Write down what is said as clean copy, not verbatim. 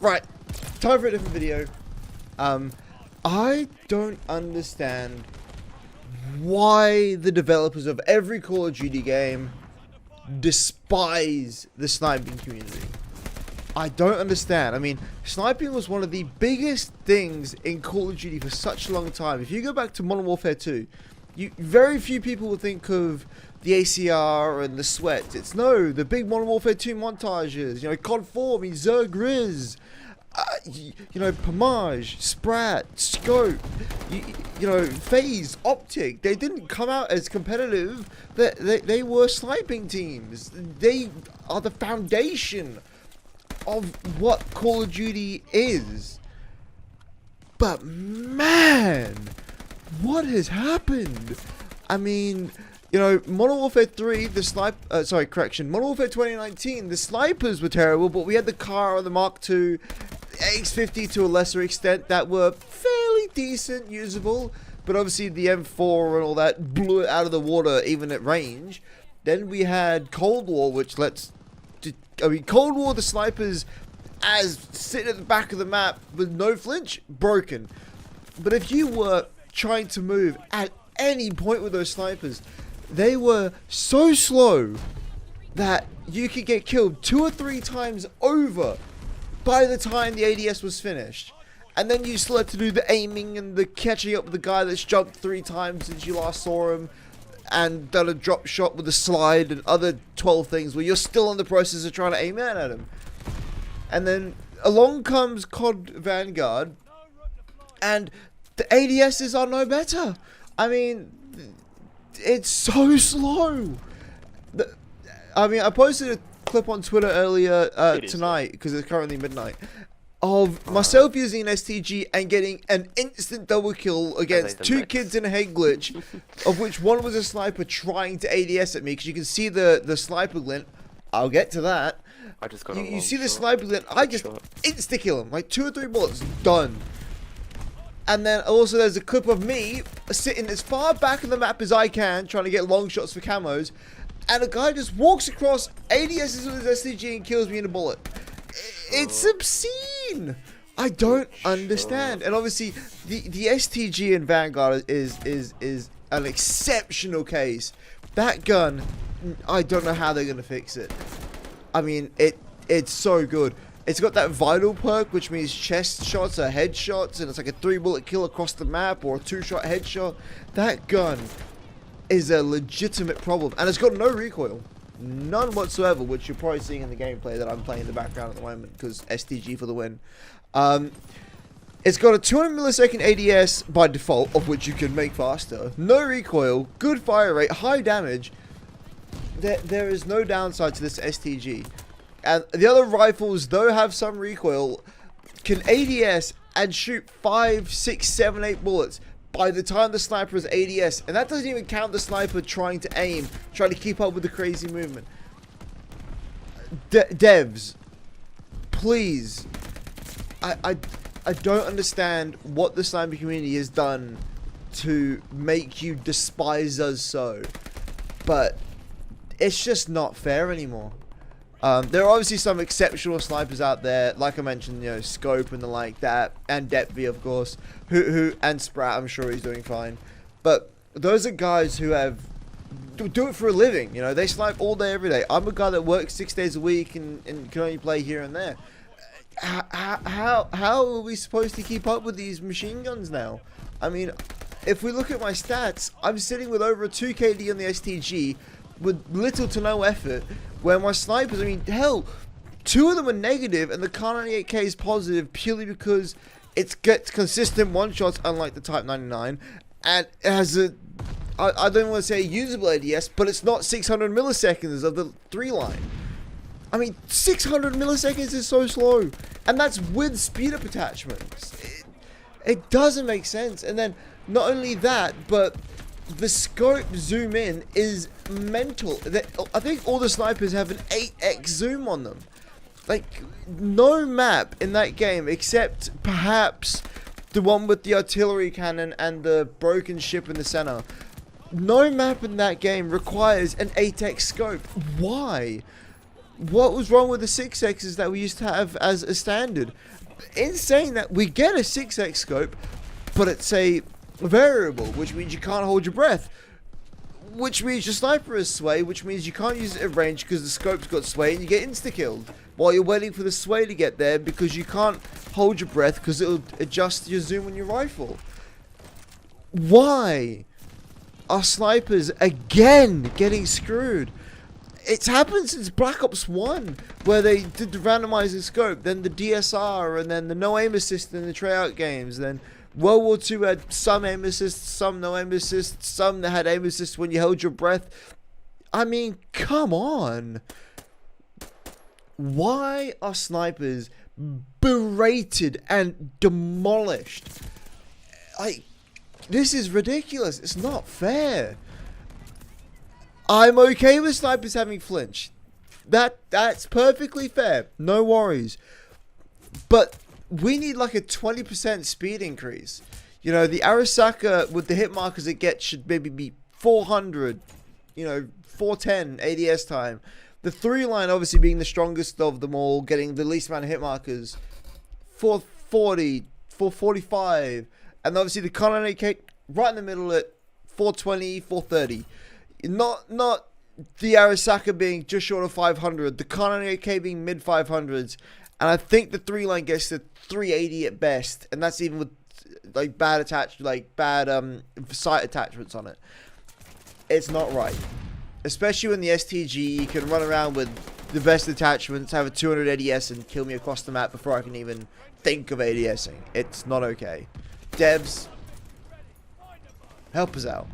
Right, time for a different video. I don't understand why the developers of every Call of Duty game despise the sniping community. I don't understand. I mean, sniping was one of the biggest things in Call of Duty for such a long time. If you go back to Modern Warfare 2, very few people will think of the ACR and the sweat. It's no, the big Modern Warfare 2 montages. You know, COD 4, I mean, Zerg Riz, you know, Pomage, Sprat, Scope, you know, FaZe, Optic. They didn't come out as competitive. They were sniping teams. They are the foundation of what Call of Duty is. But man, what has happened? I mean, you know, Modern Warfare 3, Modern Warfare 2019, the snipers were terrible, but we had the Kara, the Mark II, X50 to a lesser extent that were fairly decent, usable, but obviously the M4 and all that blew it out of the water even at range. Then we had Cold War, which Cold War, the snipers as sitting at the back of the map with no flinch, broken. But if you were trying to move at any point with those snipers, they were so slow that you could get killed 2 or 3 times over by the time the ADS was finished. And then you still had to do the aiming and the catching up with the guy that's jumped 3 times since you last saw him and done a drop shot with a slide and other 12 things where you're still in the process of trying to aim at him. And then along comes COD Vanguard and the ADSs are no better. I mean, it's so slow. I mean, I posted a clip on Twitter earlier tonight, because it's currently midnight, of myself using an STG and getting an instant double kill against 2 kids in a head glitch, of which one was a sniper trying to ADS at me, because you can see the sniper glint. I'll get to that. I just got you see the sniper glint, I just insta-kill him, like 2 or 3 bullets, done. And then also there's a clip of me sitting as far back in the map as I can, trying to get long shots for camos, and a guy just walks across, ADSs with his STG and kills me in a bullet. It's obscene. I don't understand. And obviously the STG in Vanguard is an exceptional case. That gun, I don't know how they're gonna fix it. I mean, it's so good. It's got that vital perk, which means chest shots are headshots, and it's like a 3-bullet kill across the map or a 2-shot headshot. That gun is a legitimate problem, and it's got no recoil, none whatsoever, which you're probably seeing in the gameplay that I'm playing in the background at the moment, because STG for the win. It's got a 200 millisecond ADS by default, of which you can make faster, no recoil, good fire rate, high damage. There is no downside to this STG. And the other rifles, though have some recoil, can ADS and shoot 5, 6, 7, 8 bullets by the time the sniper is ADS. And that doesn't even count the sniper trying to aim, trying to keep up with the crazy movement. Devs, please. I don't understand what the sniping community has done to make you despise us so. But it's just not fair anymore. There are obviously some exceptional snipers out there, like I mentioned, you know, Scope and the like that, and Deptv, of course, and Sprat, I'm sure he's doing fine. But those are guys who do it for a living, you know, they snipe all day, every day. I'm a guy that works 6 days a week and can only play here and there. How are we supposed to keep up with these machine guns now? I mean, if we look at my stats, I'm sitting with over a 2 KD on the STG, with little to no effort, where my snipers, I mean, hell, 2 of them are negative and the Kar 98K is positive purely because it gets consistent one-shots, unlike the Type 99, and it has a, I don't want to say usable ADS, but it's not 600 milliseconds of the 3 line. I mean, 600 milliseconds is so slow, and that's with speed up attachments. It doesn't make sense. And then not only that, but the scope zoom in is mental. I think all the snipers have an 8x zoom on them. Like, no map in that game, except perhaps the one with the artillery cannon and the broken ship in the center. No map in that game requires an 8x scope. Why? What was wrong with the 6Xs that we used to have as a standard? In saying that, we get a 6X scope, but it's a variable, which means you can't hold your breath. Which means your sniper is sway, which means you can't use it at range because the scope's got sway and you get insta-killed. While you're waiting for the sway to get there because you can't hold your breath because it'll adjust your zoom on your rifle. Why are snipers again getting screwed? It's happened since Black Ops 1, where they did the randomizing scope, then the DSR, and then the no aim assist in the tryout games, then World War II had some aim assist, some no aim assist, some that had aim assist when you held your breath. I mean, come on. Why are snipers berated and demolished? Like, this is ridiculous. It's not fair. I'm okay with snipers having flinch. That's perfectly fair. No worries. But we need like a 20% speed increase. You know, the Arasaka with the hit markers it gets should maybe be 400, you know, 410 ADS time. The 3-line obviously being the strongest of them all, getting the least amount of hit markers. 440, 445. And obviously the Colin AK right in the middle at 420, 430. Not the Arasaka being just short of 500. The Colin AK being mid 500s. And I think the 3-line gets to 380 at best, and that's even with like bad sight attachments on it. It's not right, especially when the STG can run around with the best attachments, have a 200 ADS, and kill me across the map before I can even think of ADSing. It's not okay. Devs, help us out.